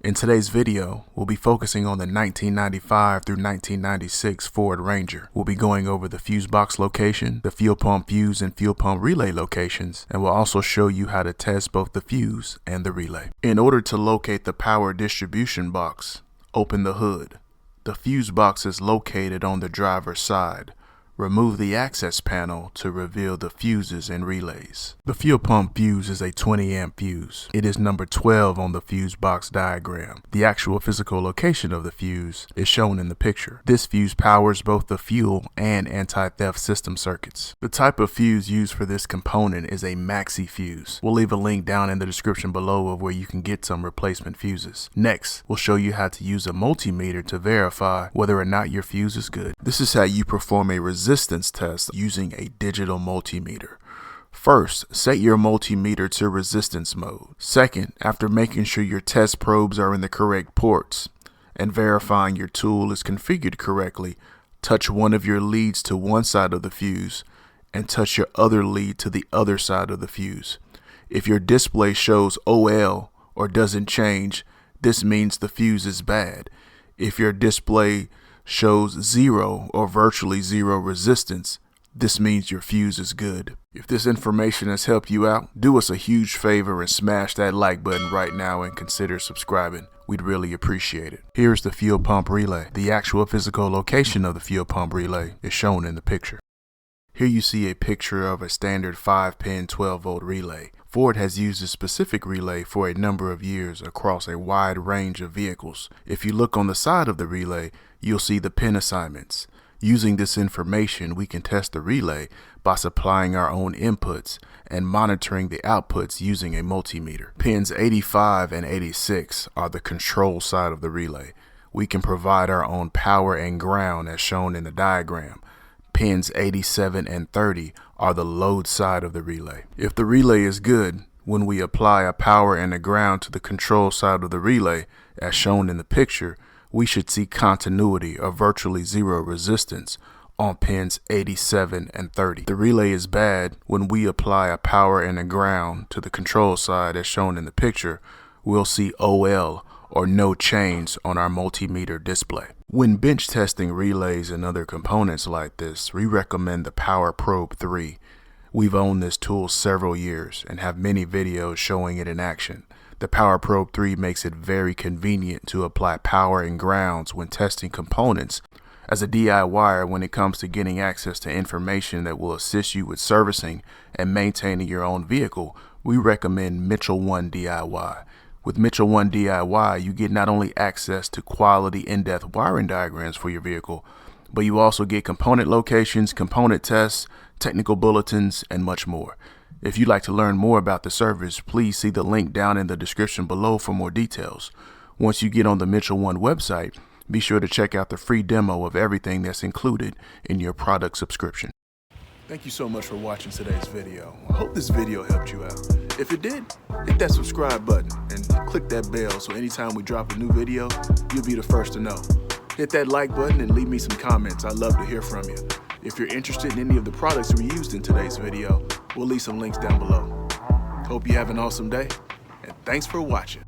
In today's video, we'll be focusing on the 1995 through 1996 Ford Ranger. We'll be going over the fuse box location, the fuel pump fuse and fuel pump relay locations, and we'll also show you how to test both the fuse and the relay. In order to locate the power distribution box, open the hood. The fuse box is located on the driver's side. Remove the access panel to reveal the fuses and relays. The fuel pump fuse is a 20 amp fuse. It is number 12 on the fuse box diagram. The actual physical location of the fuse is shown in the picture. This fuse powers both the fuel and anti-theft system circuits. The type of fuse used for this component is a maxi fuse. We'll leave a link down in the description below of where you can get some replacement fuses. Next, we'll show you how to use a multimeter to verify whether or not your fuse is good. This is how you perform a resistance test using a digital multimeter. First, set your multimeter to resistance mode. Second, after making sure your test probes are in the correct ports and verifying your tool is configured correctly, touch one of your leads to one side of the fuse and touch your other lead to the other side of the fuse. If your display shows OL or doesn't change, this means the fuse is bad. If your display shows 0 or virtually 0 resistance, this means your fuse is good. If this information has helped you out, do us a huge favor and smash that like button right now and consider subscribing. We'd really appreciate it. Here's the fuel pump relay. The actual physical location of the fuel pump relay is shown in the picture. Here you see a picture of a standard 5-pin 12-volt relay. Ford has used a specific relay for a number of years across a wide range of vehicles. If you look on the side of the relay, you'll see the pin assignments. Using this information, we can test the relay by supplying our own inputs and monitoring the outputs using a multimeter. Pins 85 and 86 are the control side of the relay. We can provide our own power and ground as shown in the diagram. Pins 87 and 30 are the load side of the relay. If the relay is good, when we apply a power and a ground to the control side of the relay, as shown in the picture, we should see continuity or virtually 0 resistance on pins 87 and 30. The relay is bad when we apply a power and a ground to the control side, as shown in the picture, we'll see OL or no change on our multimeter display. When bench testing relays and other components like this, we recommend the Power Probe 3. We've owned this tool several years and have many videos showing it in action. The Power Probe 3 makes it very convenient to apply power and grounds when testing components. As a DIYer, when it comes to getting access to information that will assist you with servicing and maintaining your own vehicle, we recommend Mitchell 1 DIY. With Mitchell 1 DIY, you get not only access to quality in-depth wiring diagrams for your vehicle, but you also get component locations, component tests, technical bulletins, and much more. If you'd like to learn more about the service, please see the link down in the description below for more details. Once you get on the Mitchell 1 website, be sure to check out the free demo of everything that's included in your product subscription. Thank you so much for watching today's video. I hope this video helped you out. If it did, hit that subscribe button and click that bell so anytime we drop a new video, you'll be the first to know. Hit that like button and leave me some comments. I'd love to hear from you. If you're interested in any of the products we used in today's video, we'll leave some links down below. Hope you have an awesome day, and thanks for watching.